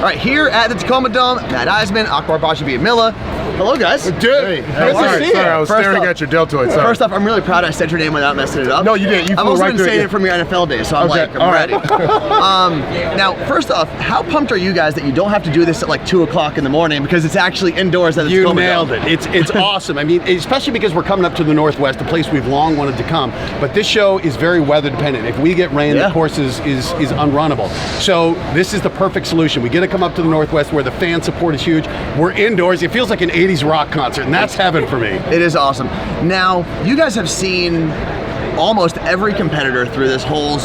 All right, here at the Tacoma Dome, Matt Iseman, Akbar, Gbaja-Biamila. Hello, guys. Dude, hey, sorry, I was staring at your deltoid. Sorry. First off, I'm really proud I said your name without messing it up. No, you didn't. You I've also right been saying it from your NFL days, so I'm I'm ready. Now, first off, how pumped are you guys that you don't have to do this at like 2 o'clock in the morning because it's actually indoors at the Tacoma Dome? You nailed it. It's awesome. I mean, especially because we're coming up to the Northwest, a place we've long wanted to come. But this show is very weather dependent. If we get rain, the course is unrunnable. So this is the perfect solution. We get to come up to the Northwest where the fan support is huge. We're indoors. It feels like an 80s rock concert, and that's heaven for me. It is awesome. Now, you guys have seen almost every competitor through this whole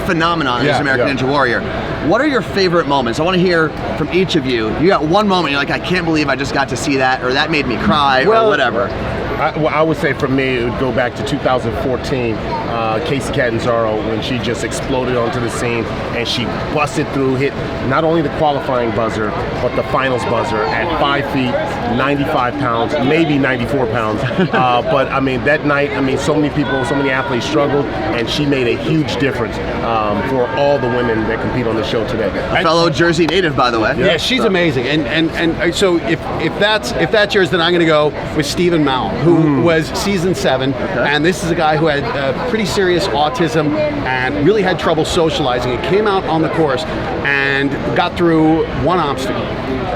phenomenon as American Ninja Warrior. What are your favorite moments? I want to hear from each of you. You got one moment you're like, I can't believe I just got to see that, or that made me cry, or whatever. I would say for me, it would go back to 2014, Casey Catanzaro, when she just exploded onto the scene and she busted through, hit not only the qualifying buzzer, but the finals buzzer at 5 feet, 95 pounds, maybe 94 pounds. But I mean, that night, I mean, so many people, so many athletes struggled, and she made a huge difference for all the women that compete on the show today. A fellow Jersey native, by the way. Yeah, she's amazing. And so if that's yours, then I'm going to go with Stephen Mao, who was season 7, and this is a guy who had pretty serious autism and really had trouble socializing. He came out on the course and got through one obstacle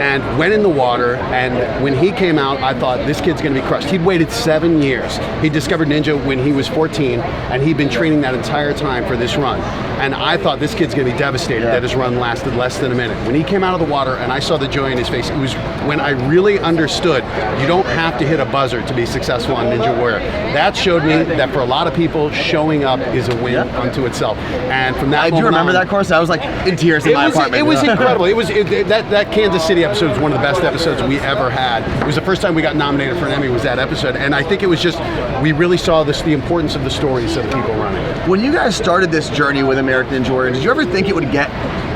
and went in the water, and when he came out, I thought, this kid's going to be crushed. He'd waited 7 years. He discovered Ninja when he was 14, and he'd been training that entire time for this run. And I thought, this kid's going to be devastated that his run lasted less than a minute. When he came out of the water and I saw the joy in his face, it was when I really understood you don't have to hit a buzzer to be successful on Ninja Warrior. That showed me that for a lot of people, showing up is a win unto itself. And from that moment do you remember that course? I was like in tears in my apartment. It was incredible. That Kansas City episode was one of the best episodes we ever had. It was the first time we got nominated for an Emmy, was that episode. And I think it was just, we really saw the importance of the stories of the people running. When you guys started this journey with American Ninja Warrior, did you ever think it would get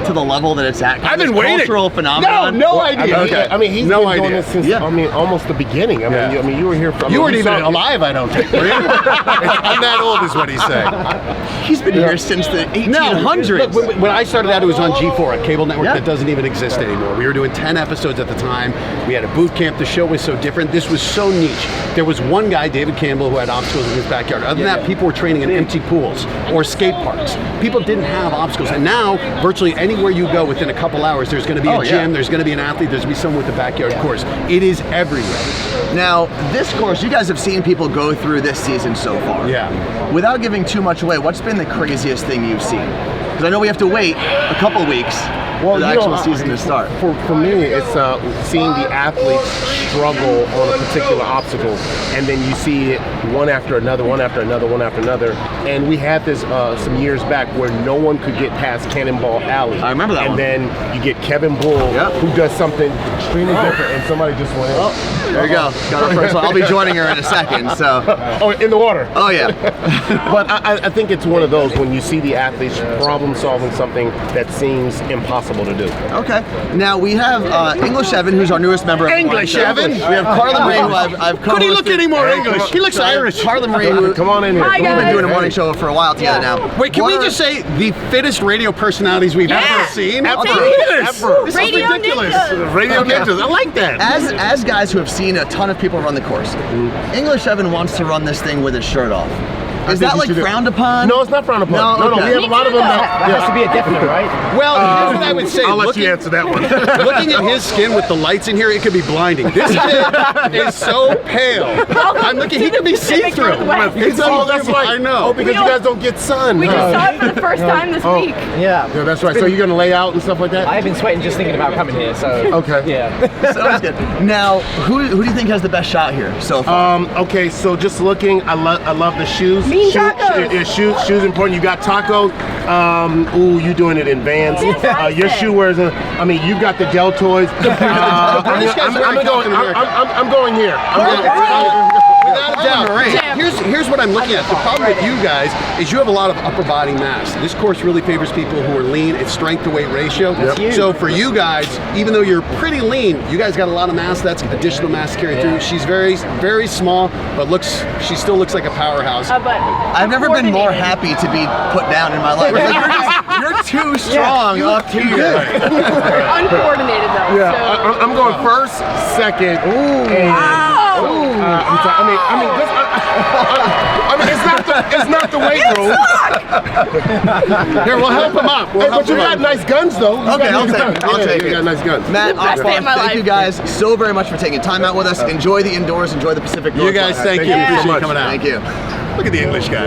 to the level that it's at? I've been waiting. Cultural phenomenon. No idea. I mean, he's been doing this since I mean almost the beginning. I mean, you were here. You weren't even alive, I don't think. Were you? I'm that old, is what he's saying. He's been here since the 1800s. Look, when I started out, it was on G4, a cable network that doesn't even exist anymore. We were doing 10 episodes at the time. We had a boot camp. The show was so different. This was so niche. There was one guy, David Campbell, who had obstacles in his backyard. Other than that, people were training in empty pools or skate parks. People didn't have obstacles. And now, virtually anywhere you go within a couple hours, there's going to be a gym, there's going to be an athlete, there's going to be someone with a backyard course. It is everywhere. Now, this course, you guys have seen people go through this season so far. Yeah. Without giving too much away, what's been the craziest thing you've seen? Because I know we have to wait a couple weeks for the actual season to start. For me, it's seeing the athletes struggle on a particular obstacle, and then you see it one after another, one after another, one after another. And we had this some years back where no one could get past Cannonball Alley. I remember that one. And then you get Kevin Bull, who does something extremely different, and somebody just went in. There you go. Got our first one. I'll be joining her in a second. So. Oh, in the water. Oh yeah. But I think it's one of those when you see the athletes problem solving something that seems impossible to do. Okay. Now we have English Evan, who's our newest member. English Evan. We have Carla Marie, who I've co-hosted. Could he look any more English? He looks Irish. Carla Marie, who come on in here. We've been doing a morning show for a while together now. Wait, can we just say the fittest radio personalities we've ever seen? Ever. This is ridiculous. Radio Ninjas. I like that. As guys who have seen a ton of people run the course, English Evan wants to run this thing with his shirt off. Is that like frowned upon? No, it's not frowned upon. No, we have a lot of them that has to be a definite, right? Well, here's what I would say. I'll let you answer that one. Looking at his skin with the lights in here, it could be blinding. This kid is so pale. I'm looking, he could be see-through. That's right. I know. Oh, because you guys don't get sun. We just saw it for the first time this week. Yeah, that's right. So you're going to lay out and stuff like that? I've been sweating just thinking about coming here, so. Okay. Yeah. Sounds good. Now, who do you think has the best shot here so far? Okay, so just looking, I love the shoes. Mean tacos. Shoes important. You got Taco. Ooh, you doing it in Vans. Your shoe wears. I mean, you got the deltoids. I'm going here. Without a doubt. Here's what I'm looking at. The problem with you guys is you have a lot of upper body mass. This course really favors people who are lean. It's strength to weight ratio. So for you guys, even though you're pretty lean, you guys got a lot of mass. That's additional mass to carry through. She's very, very small, but she still looks like a powerhouse. I've never been more happy to be put down in my life. Like, You're too strong up here. Uncoordinated though. Yeah, So. I'm going first, second, and it's not the weight room. Here, we'll help him up. Hey, but you got nice guns though. Okay, I'll take it. You got nice guns. Matt, best day Akbar, of my thank life. you guys so very much for taking time out with us. Enjoy the indoors, enjoy the Pacific You Northwest. guys, thank you. Thank you so Appreciate you much. coming out. Thank you. Look at the English guy.